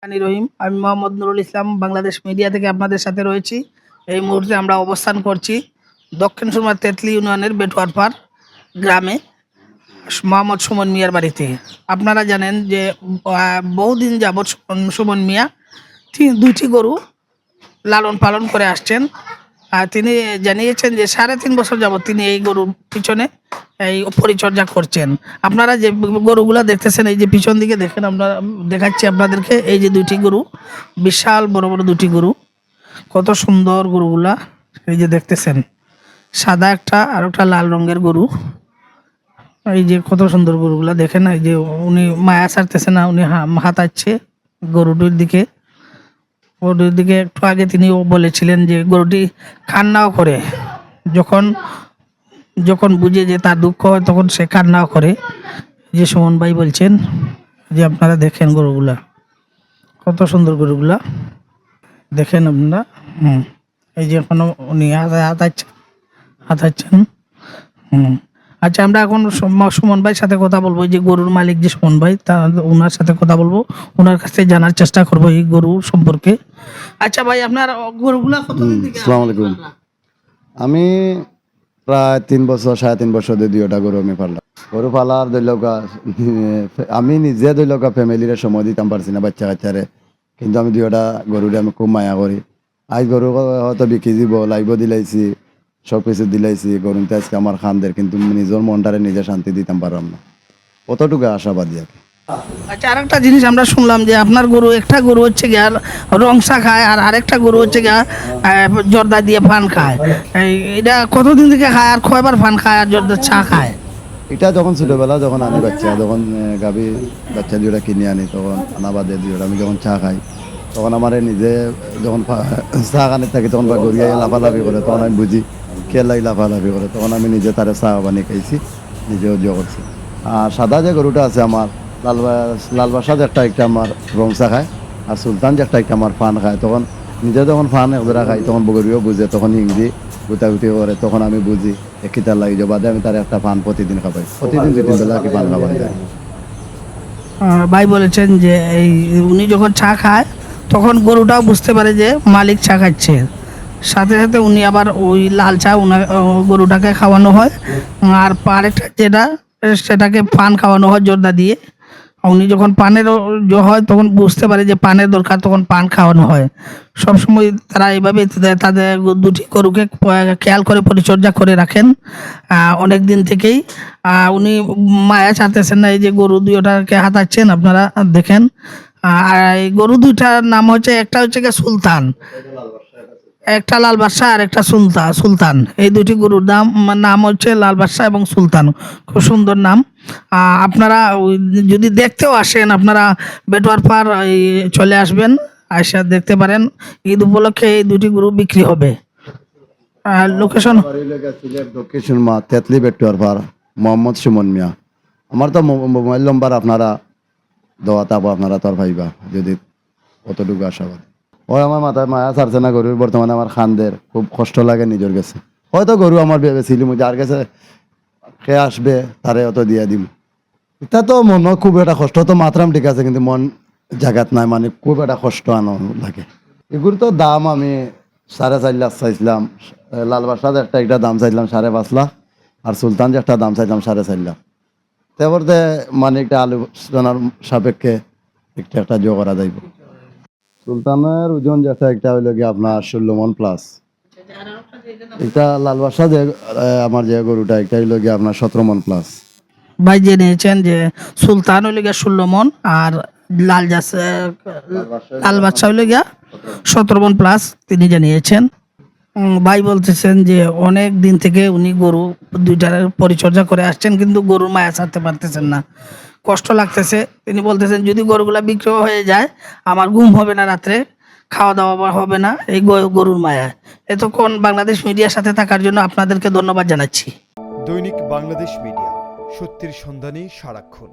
রহিম, আমি মোহাম্মদ নুরুল ইসলাম বাংলাদেশ মিডিয়া থেকে আপনাদের সাথে রয়েছি। এই মুহূর্তে আমরা অবস্থান করছি দক্ষিণ সুরমার তেতলি ইউনিয়নের বেটুয়ারপাড় গ্রামে মোহাম্মদ সুমন মিয়ার বাড়িতে। আপনারা জানেন যে বহুদিন যাবৎ সুমন মিয়া দুইটি গরু লালন পালন করে আসছেন। আর তিনি জানিয়েছেন যে 3.5 বছর যাবৎ তিনি এই গরুর পিছনে এই পরিচর্যা করছেন। আপনারা যে গরুগুলা দেখতেছেন, এই যে পিছন দিকে দেখেন, আমরা দেখাচ্ছি আপনাদেরকে। এই যে দুইটি গরু, বিশাল বড় বড় দুটি গরু, কত সুন্দর গরুগুলা। এই যে দেখতেছেন, সাদা একটা আর একটা লাল রঙের গরু। এই যে কত সুন্দর গরুগুলা দেখেন। এই যে উনি মায়া ছাড়তেছে না, উনি হাতাচ্ছে গরুটির দিকে। গরুটির দিকে একটু আগে তিনিও বলেছিলেন যে গরুটি কান্নাও করে, যখন যখন বুঝে যে তার দুঃখ হয় তখন সে কান্নাও করে। যে সুমন ভাই বলছেন যে আপনারা দেখেন গরুগুলা, কত সুন্দর গরুগুলা দেখেন আপনারা। এই যে এখনো উনি হাতাচ্ছেন। আচ্ছা, আমরা এখন সুমন ভাইয়ের সাথে কথা বলবো। যে গরুর মালিক যে সুমন ভাই, ওনার সাথে কথা বলবো, ওনার কাছ থেকে জানার চেষ্টা করবো এই গরু সম্পর্কে। আচ্ছা ভাই, আপনার গরুগুলা কতদিন থেকে? আসসালামু আলাইকুম। আমি প্রায় 3 বছর 3.5 বছর দিয়ে 2টা গরু আমি পাললাম। গরু পালার দৈলকা আমি নিজে দৈলকা ফ্যামিলিরে সময় দিতাম পারছি না, বাচ্চা কাচ্চারে, কিন্তু আমি 2টা গরুরে আমি খুব মায়া করি। আজ গরু হয়তো বিক্রি দিব লাইব দিলাইছি, সব কিছু দিলাইছি, গরুতে আজকে আমার খানদের, কিন্তু নিজের মনটারে নিজে শান্তি দিতাম পারলাম না, কতটুকু আশাবাদী আর কি। আচ্ছা, আরেকটা জিনিস আমরা শুনলাম যে আপনার গরু, একটা গরু হচ্ছে গিয়া রংসা খায়, আর আরেকটা গরু হচ্ছে গিয়া জর্দা দিয়ে ফান খায়। এটা কতদিন থেকে খায়, আর কয়বার ফান খায় আর জর্দা চা খায়? এটা যখন ছোটবেলা, যখন আমি বাচ্চা, যখন গাভী বাচ্চা 2টা কিনে আনি, তখন আনা বাদে 2টা আমি যখন চা খাই, তখন আমার নিজে যখন চা খানে থাকি, তখন বা গড়িয়ে লাফালাফি করে, তখন আমি বুঝি কে লাই লাফালাফি করে, তখন আমি নিজে তারে চা বানিয়ে খাইছি, নিজেও জয় করছি। আর সাদা যে গরুটা আছে আমার, লালবাসা যে একটা আমার রং চা খায়, আর সুলতান যে একটা আমার ফান খায়, তখন নিজে যখন ফান একজোড়া খাই, তখন বগরিও বুঝে, তখন হিন্দি গুতাগুতি করে, তখন আমি বুঝি একিতার লাগি যে বাদে আমি তার একটা পান প্রতিদিন খাবাই, প্রতিদিন 2-3 বেলা কি পান খাবার যায়। ভাই বলেছেন যে এই উনি যখন চা খায় তখন গরুটাও বুঝতে পারে যে মালিক চা খাচ্ছে, সাথে সাথে উনি আবার ওই লাল চা গরুটাকে খাওয়ানো হয়। আর আরেকটা যেটা, সেটাকে পান খাওয়ানো হয় জর্দা দিয়ে। উনি যখন পানের হয় তখন বুঝতে পারে যে পানের দরকার, তখন পান খাওয়ানো হয়। সবসময় তারা এইভাবে তাদের দুটি গরুকে খেয়াল করে পরিচর্যা করে রাখেন অনেক দিন থেকেই। উনি মায়া ছাড়তেছেন না। এই যে গরু 2টাকে হাতাচ্ছেন, আপনারা দেখেন। আর এই গরু 2টার নাম হচ্ছে, একটা হচ্ছে গিয়ে সুলতান, একটা লাল বাদশা, আর একটা সুলতান। এই দুটি গরুর নাম হচ্ছে লাল বাদশা এবং সুলতান। খুব সুন্দর নাম। আপনারা যদি দেখতেও আসেন, আপনারা বেটুয়ারপাড় চলে আসবেন, আয়সা দেখতে পারেন। ঈদ উপলক্ষে এই দুটি গরু বিক্রি হবে। লোকেশন দক্ষিণ সুরমা তেতলি বেটুয়ারপাড়, মোহাম্মদ সুমন মিয়া। আমার তো মোবাইল নম্বর আপনারা দেওয়া থাকবো, আপনারা তো আর পাইবা যদি কতটুকু আশাবাদী। ওই আমার মাথায় মায়া ছাড়ছে না গরুর, বর্তমানে আমার খানদের খুব কষ্ট লাগে নিজের কাছে। হয়তো গরু আমার ভেবেছিলাম যার কাছে খেয়ে আসবে তারে অত দিয়া দিম, এটা তো মন খুব একটা কষ্ট তো মাত্রাম ঠিক আছে, কিন্তু মন জায়গাত নাই, মানে খুব একটা কষ্ট আনন্দ লাগে। এগুলো তো দাম আমি 4.5 লাখ চাইছিলাম, লাল বাসার একটা দাম চাইছিলাম 5.5 লাখ, আর সুলতান যে একটা দাম চাইছিলাম 4.5 লাখ। তারপরে মানে একটা আলোচনার সাপেক্ষে একটা জো করা যাইব। সুলতানের ওজন যেটা একটা হইল গিয়ে আপনার 16 মন প্লাস। এটা লাল বাসা যে আমার যে গরুটা, একটা হইল গিয়ে আপনার 17 মন প্লাস। ভাই জেনেছেন যে সুলতান হইলে গিয়া 16 মন, আর লাল বাদশা হইলে গিয়া 17 মন প্লাস, তিনি জানিয়েছেন। ভাই বলতেছেন যে অনেক দিন থেকে উনি গরু 2টার পরিচর্যা করে আসছেন, কিন্তু গরুর মায়া ছাড়তে পারতেছেন না, কষ্ট লাগতেছে। তিনি বলতেছেন যদি গরুগুলা বিক্রি হয়ে যায়, আমার ঘুম হবে না রাত্রে, খাওয়া দাওয়া হবে না, এই গরুর মায়া। এতক্ষণ বাংলাদেশ মিডিয়ার সাথে থাকার জন্য আপনাদেরকে ধন্যবাদ জানাচ্ছি। দৈনিক বাংলাদেশ মিডিয়া, সত্যের সন্ধানে সারাক্ষণ।